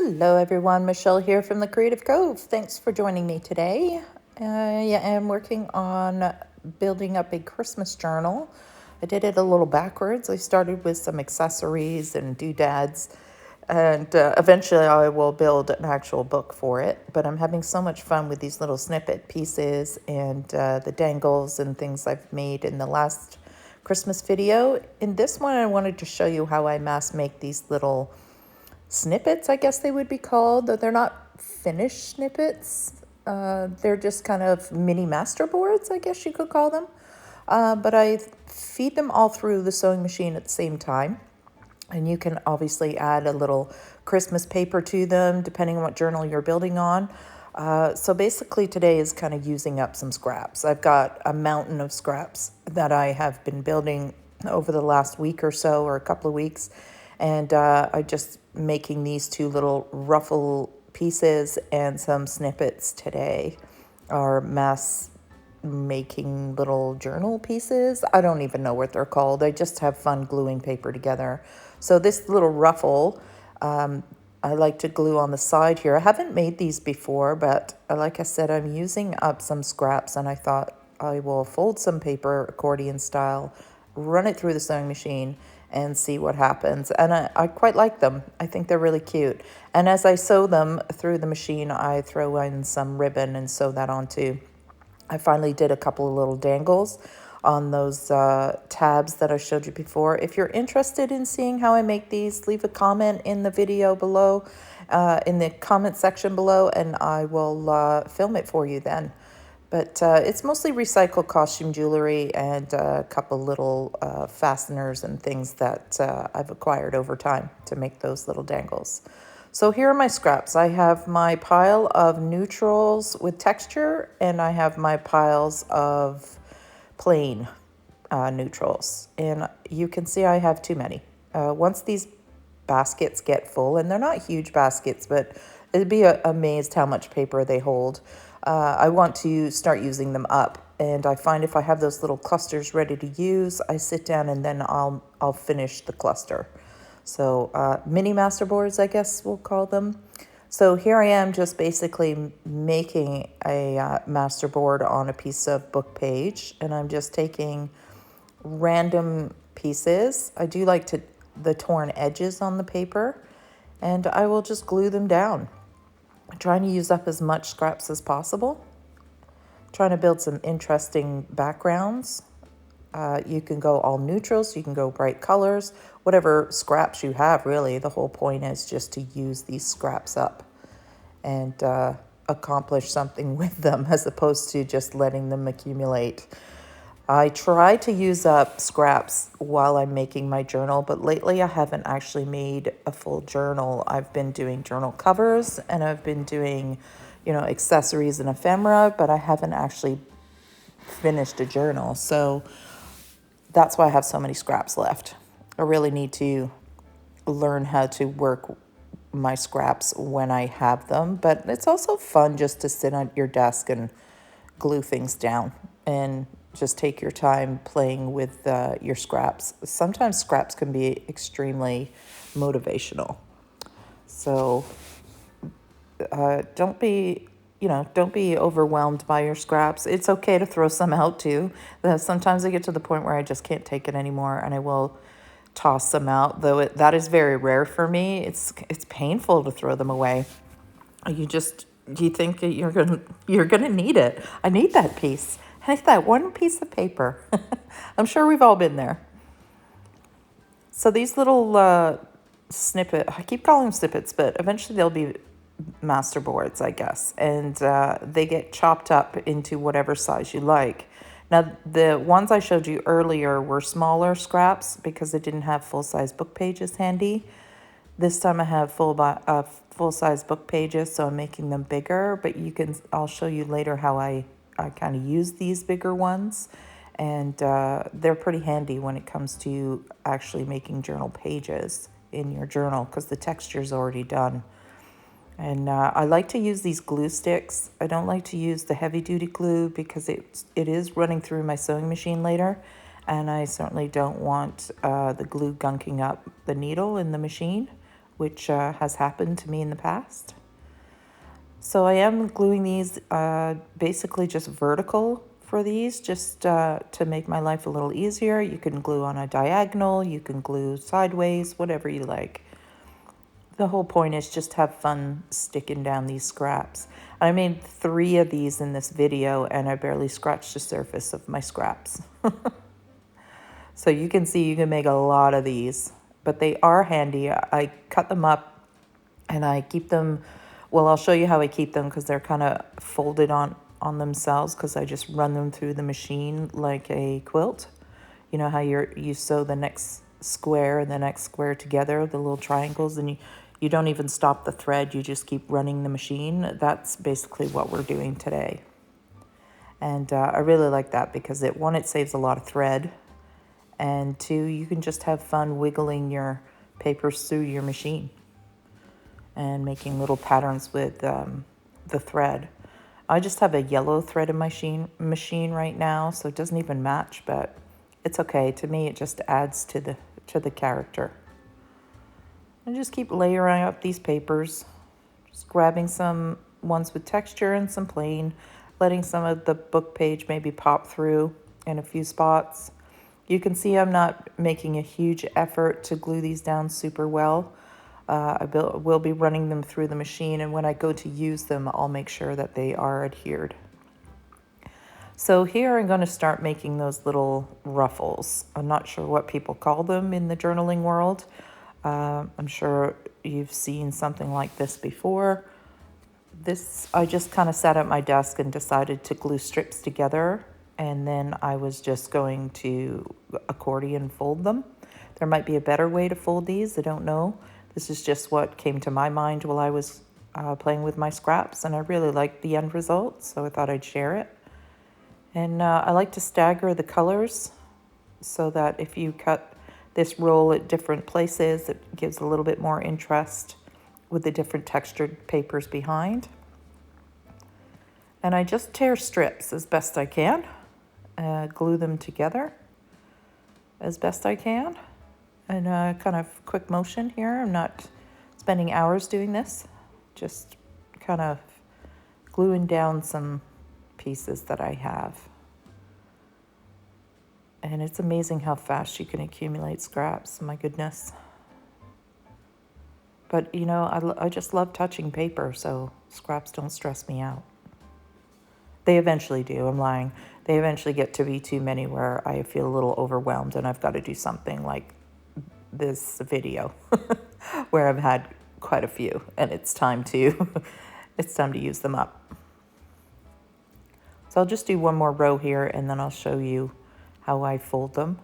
Hello everyone, Michelle here from the Creative Cove. Thanks for joining me today. I am working on building up a Christmas journal. I did it a little backwards. I started with some accessories and doodads, and eventually I will build an actual book for it. But I'm having so much fun with these little snippet pieces and the dangles and things I've made in the last Christmas video. In this one, I wanted to show you how I mass make these little snippets, I guess they would be called, though they're not finished snippets. They're just kind of mini masterboards, I guess you could call them. But I feed them all through the sewing machine at the same time. And you can obviously add a little Christmas paper to them, depending on what journal you're building on. So basically today is kind of using up some scraps. I've got a mountain of scraps that I have been building over the last week or so, or a couple of weeks. And I just making these two little ruffle pieces and some snippets today, are mass making little journal pieces. I don't even know what they're called. I just have fun gluing paper together. So this little ruffle, I like to glue on the side here. I haven't made these before, but like I said, I'm using up some scraps, and I thought I will fold some paper accordion style, run it through the sewing machine, and see what happens. And I quite like them. I think they're really cute. And as I sew them through the machine, I throw in some ribbon and sew that on too. I finally did a couple of little dangles on those tabs that I showed you before. If you're interested in seeing how I make these, leave a comment in the video below, in the comment section below, and I will film it for you then. But it's mostly recycled costume jewelry and a couple little fasteners and things that I've acquired over time to make those little dangles. So here are my scraps. I have my pile of neutrals with texture, and I have my piles of plain neutrals. And you can see I have too many. Once these baskets get full, and they're not huge baskets, but it'd be amazed how much paper they hold. I want to start using them up, and I find if I have those little clusters ready to use, I sit down and then I'll finish the cluster. So mini masterboards, I guess we'll call them. So here I am just basically making a masterboard on a piece of book page, and I'm just taking random pieces. I do like the torn edges on the paper, and I will just glue them down. I'm trying to use up as much scraps as possible. Trying to build some interesting backgrounds. You can go all neutrals, you can go bright colors, whatever scraps you have, really. The whole point is just to use these scraps up and accomplish something with them, as opposed to just letting them accumulate. I try to use up scraps while I'm making my journal, but lately I haven't actually made a full journal. I've been doing journal covers, and I've been doing, accessories and ephemera, but I haven't actually finished a journal. So that's why I have so many scraps left. I really need to learn how to work my scraps when I have them, but it's also fun just to sit at your desk and glue things down and just take your time playing with your scraps. Sometimes scraps can be extremely motivational. So don't be overwhelmed by your scraps. It's okay to throw some out too. Sometimes I get to the point where I just can't take it anymore, and I will toss them out, though that is very rare for me. It's painful to throw them away. You think that you're gonna need it. I need that piece. I need that one piece of paper. I'm sure we've all been there. So these little I keep calling them snippets, but eventually they'll be masterboards, I guess. And they get chopped up into whatever size you like. Now, the ones I showed you earlier were smaller scraps because I didn't have full-size book pages handy. This time I have full-size book pages, so I'm making them bigger, but I'll show you later how I kind of use these bigger ones, and they're pretty handy when it comes to actually making journal pages in your journal because the texture is already done. And I like to use these glue sticks. I don't like to use the heavy-duty glue because it is running through my sewing machine later, and I certainly don't want the glue gunking up the needle in the machine which has happened to me in the past. So I am gluing these basically just vertical for these, just to make my life a little easier. You can glue on a diagonal, you can glue sideways, whatever you like. The whole point is just have fun sticking down these scraps. I made 3 of these in this video and I barely scratched the surface of my scraps. So you can see you can make a lot of these, but they are handy. I cut them up and I keep them, well, I'll show you how I keep them because they're kind of folded on themselves because I just run them through the machine like a quilt. You know how you sew the next square and the next square together, the little triangles, and you don't even stop the thread, you just keep running the machine. That's basically what we're doing today. And I really like that because one, it saves a lot of thread, and 2, you can just have fun wiggling your papers through your machine and making little patterns with the thread. I just have a yellow thread in my machine right now, so it doesn't even match, but it's okay. To me, it just adds to the character. And just keep layering up these papers, just grabbing some ones with texture and some plain, letting some of the book page maybe pop through in a few spots. You can see I'm not making a huge effort to glue these down super well. I will be running them through the machine, and when I go to use them, I'll make sure that they are adhered. So here I'm going to start making those little ruffles. I'm not sure what people call them in the journaling world. I'm sure you've seen something like this before. I just kind of sat at my desk and decided to glue strips together, and then I was just going to accordion fold them. There might be a better way to fold these, I don't know. This is just what came to my mind while I was playing with my scraps, and I really liked the end result, so I thought I'd share it. And I like to stagger the colors so that if you cut this roll at different places, it gives a little bit more interest with the different textured papers behind. And I just tear strips as best I can, glue them together as best I can. And kind of quick motion here. I'm not spending hours doing this, just kind of gluing down some pieces that I have. And it's amazing how fast you can accumulate scraps, my goodness. But you know, I just love touching paper, so scraps don't stress me out. They eventually do, I'm lying. They eventually get to be too many where I feel a little overwhelmed and I've got to do something like this video where I've had quite a few and it's time to use them up. So I'll just do one more row here and then I'll show you how I fold them.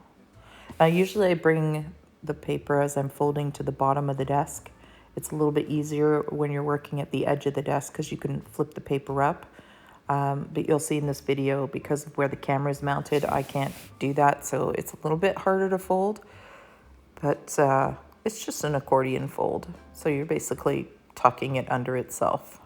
Usually I bring the paper as I'm folding to the bottom of the desk. It's a little bit easier when you're working at the edge of the desk because you can flip the paper up. But you'll see in this video, because of where the camera is mounted, I can't do that, so it's a little bit harder to fold. But it's just an accordion fold, so you're basically tucking it under itself.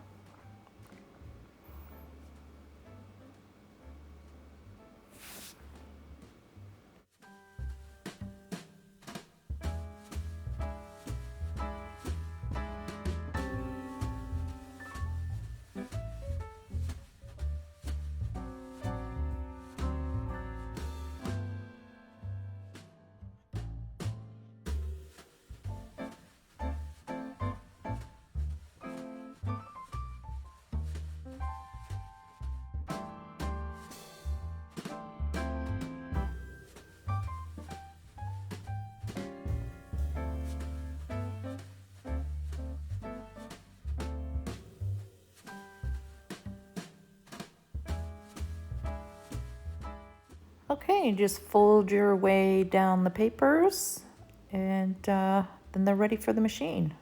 Okay, just fold your way down the papers and then they're ready for the machine.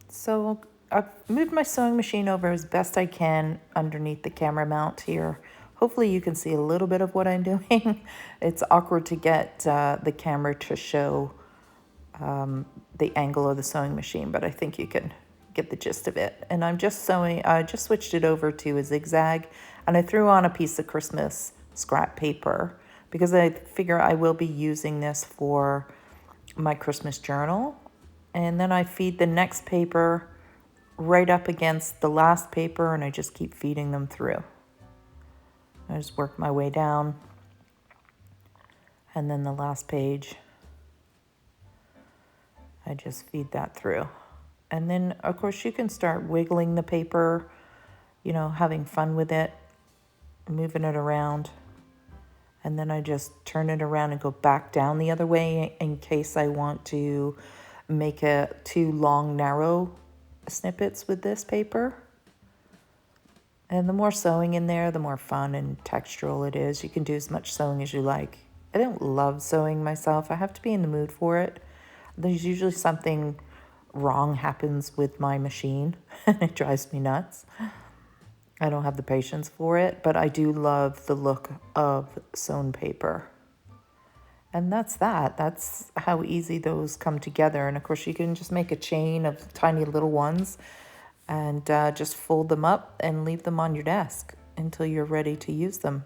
So I've moved my sewing machine over as best I can underneath the camera mount here. Hopefully you can see a little bit of what I'm doing. It's awkward to get the camera to show the angle of the sewing machine, but I think you can get the gist of it. And I'm just sewing, I just switched it over to a zigzag, and I threw on a piece of Christmas scrap paper because I figure I will be using this for my Christmas journal. And then I feed the next paper right up against the last paper, and I just keep feeding them through. I just work my way down, and then the last page, I just feed that through. And then, of course, you can start wiggling the paper, having fun with it, moving it around. And then I just turn it around and go back down the other way in case I want to make two long, narrow snippets with this paper. And the more sewing in there, the more fun and textural it is. You can do as much sewing as you like. I don't love sewing myself. I have to be in the mood for it. There's usually something wrong happens with my machine, and it drives me nuts. I don't have the patience for it, but I do love the look of sewn paper. And that's that. That's how easy those come together. And of course, you can just make a chain of tiny little ones and just fold them up and leave them on your desk until you're ready to use them.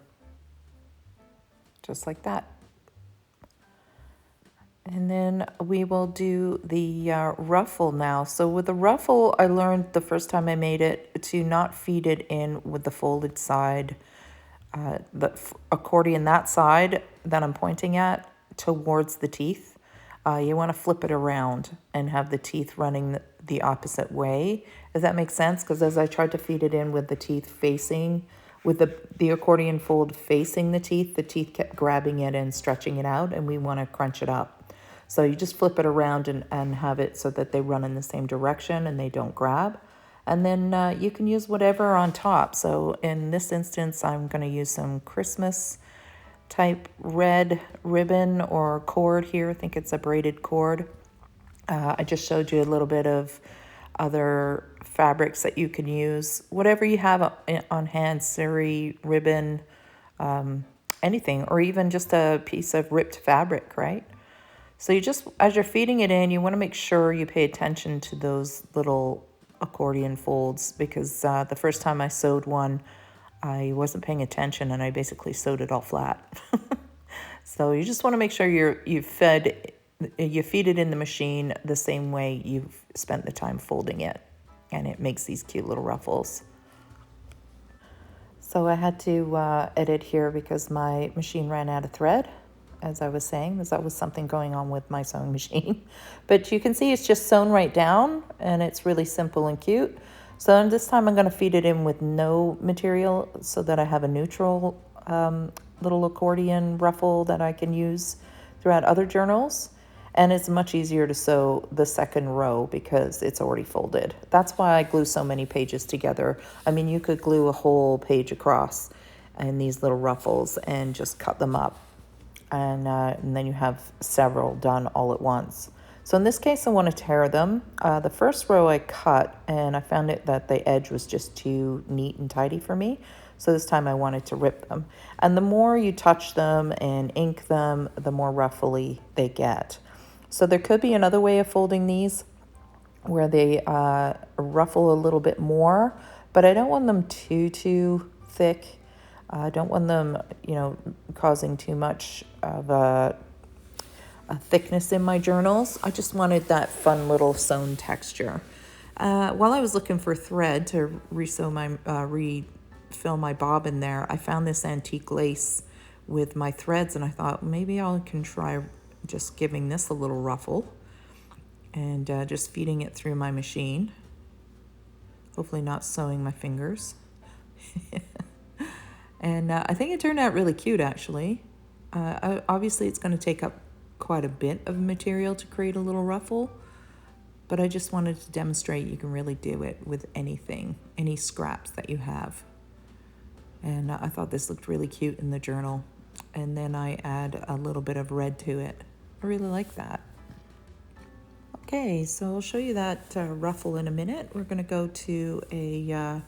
Just like that. And then we will do the ruffle now. So with the ruffle, I learned the first time I made it to not feed it in with the folded side, the accordion, that side that I'm pointing at, towards the teeth. You want to flip it around and have the teeth running the opposite way. Does that make sense? Because as I tried to feed it in with the teeth facing, with the accordion fold facing the teeth kept grabbing it and stretching it out, and we want to crunch it up. So you just flip it around and have it so that they run in the same direction and they don't grab. And then you can use whatever on top. So in this instance, I'm going to use some Christmas type red ribbon or cord here. I think it's a braided cord. I just showed you a little bit of other fabrics that you can use. Whatever you have on hand, sari, ribbon, anything, or even just a piece of ripped fabric, right? So you just, as you're feeding it in, you want to make sure you pay attention to those little accordion folds, because the first time I sewed one, I wasn't paying attention and I basically sewed it all flat. So you just want to make sure you feed it in the machine the same way you've spent the time folding it, and it makes these cute little ruffles. So I had to edit here because my machine ran out of thread. As I was saying, because that was something going on with my sewing machine. But you can see it's just sewn right down, and it's really simple and cute. So this time I'm going to feed it in with no material so that I have a neutral little accordion ruffle that I can use throughout other journals. And it's much easier to sew the second row because it's already folded. That's why I glue so many pages together. I mean, you could glue a whole page across in these little ruffles and just cut them up. And then you have several done all at once. So in this case, I want to tear them. The first row I cut, and I found that the edge was just too neat and tidy for me. So this time I wanted to rip them. And the more you touch them and ink them, the more ruffly they get. So there could be another way of folding these where they ruffle a little bit more, but I don't want them too thick. I don't want them, causing too much of a thickness in my journals. I just wanted that fun little sewn texture. While I was looking for thread to refill my bobbin there, I found this antique lace with my threads, and I thought maybe I can try just giving this a little ruffle and just feeding it through my machine. Hopefully not sewing my fingers. And I think it turned out really cute, actually. Obviously, it's going to take up quite a bit of material to create a little ruffle, but I just wanted to demonstrate you can really do it with anything, any scraps that you have. And I thought this looked really cute in the journal. And then I add a little bit of red to it. I really like that. Okay, so I'll show you that ruffle in a minute. We're going to go to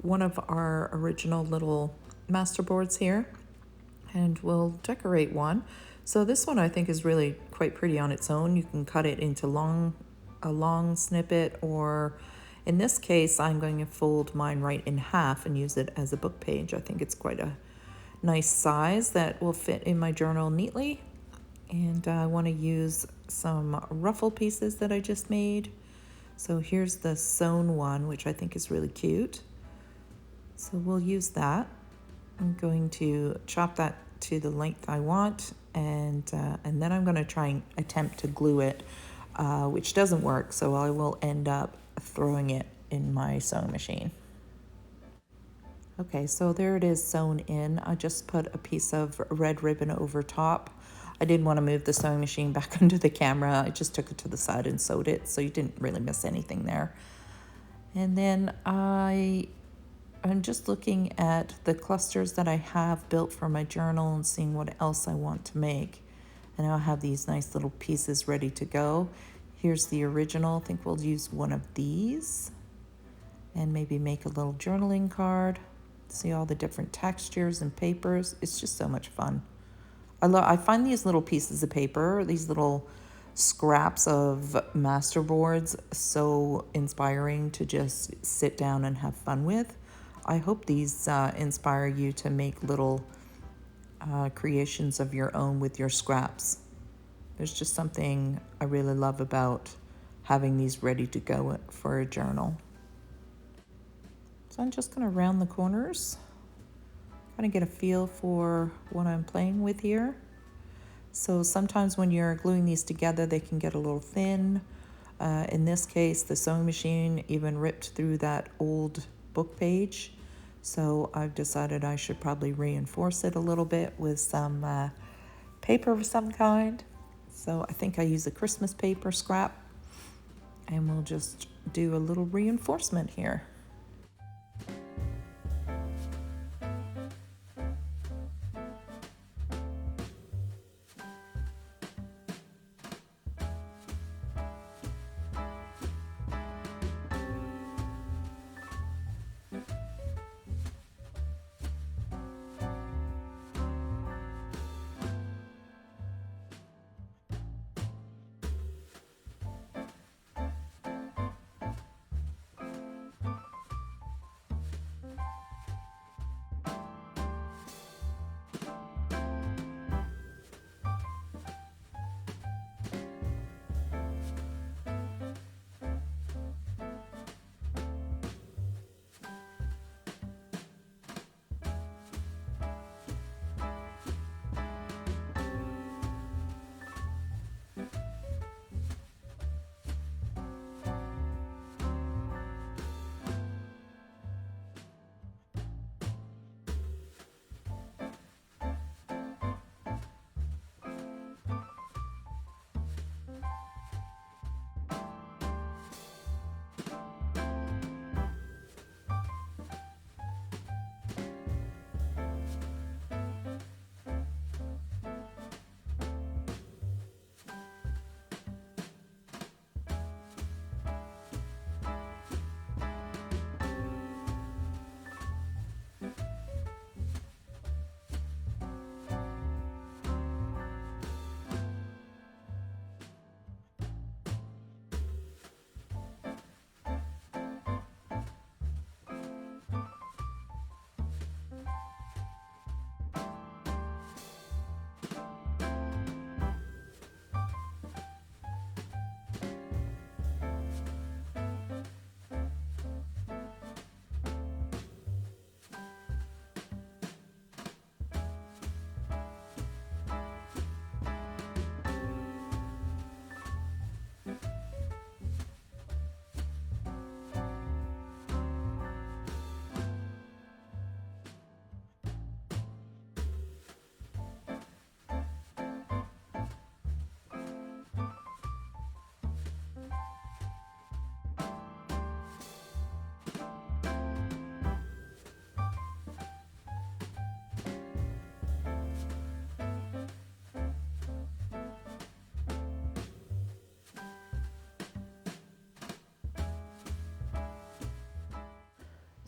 one of our original little masterboards here, and we'll decorate one. So this one I think is really quite pretty on its own. You can cut it into a long snippet, or in this case I'm going to fold mine right in half and use it as a book page. I think it's quite a nice size that will fit in my journal neatly. And I want to use some ruffle pieces that I just made. So here's the sewn one, which I think is really cute. So we'll use that. I'm going to chop that to the length I want, and then I'm going to try and attempt to glue it, which doesn't work, so I will end up throwing it in my sewing machine. Okay, so there it is sewn in. I just put a piece of red ribbon over top. I didn't want to move the sewing machine back under the camera. I just took it to the side and sewed it, so you didn't really miss anything there. And then I'm just looking at the clusters that I have built for my journal and seeing what else I want to make. And I'll have these nice little pieces ready to go. Here's the original. I think we'll use one of these and maybe make a little journaling card. See all the different textures and papers. It's just so much fun. I find these little pieces of paper, these little scraps of masterboards, so inspiring to just sit down and have fun with. I hope these inspire you to make little creations of your own with your scraps. There's just something I really love about having these ready to go for a journal. So I'm just going to round the corners, kind of get a feel for what I'm playing with here. So sometimes when you're gluing these together, they can get a little thin. In this case, the sewing machine even ripped through that old book page. So I've decided I should probably reinforce it a little bit with some paper of some kind. So I think I use a Christmas paper scrap, and we'll just do a little reinforcement here.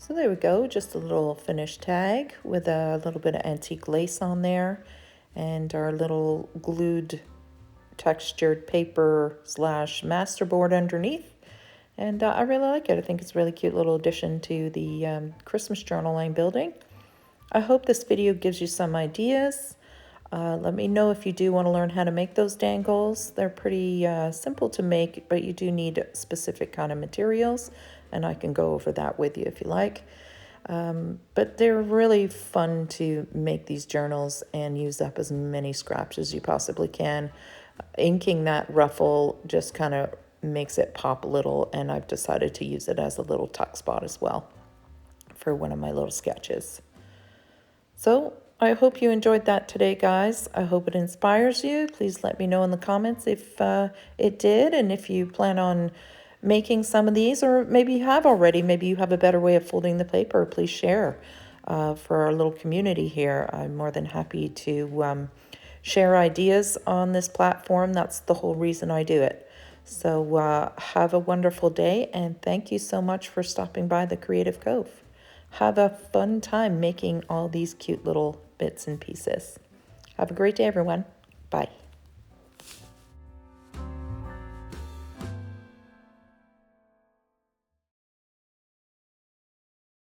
So there we go, just a little finished tag with a little bit of antique lace on there and our little glued textured paper slash masterboard underneath. And I really like it. I think it's a really cute little addition to the Christmas journal I'm building. I hope this video gives you some ideas. Let me know if you do want to learn how to make those dangles. They're pretty simple to make, but you do need specific kind of materials, and I can go over that with you if you like. But they're really fun to make these journals and use up as many scraps as you possibly can. Inking that ruffle just kind of makes it pop a little, and I've decided to use it as a little tuck spot as well for one of my little sketches. So I hope you enjoyed that today, guys. I hope it inspires you. Please let me know in the comments if it did, and if you plan on making some of these, or maybe you have already. Maybe you have a better way of folding the paper. Please share for our little community here. I'm more than happy to share ideas on this platform. That's the whole reason I do it. So have a wonderful day, and thank you so much for stopping by the Creative Cove. Have a fun time making all these cute little bits and pieces. Have a great day, everyone. Bye.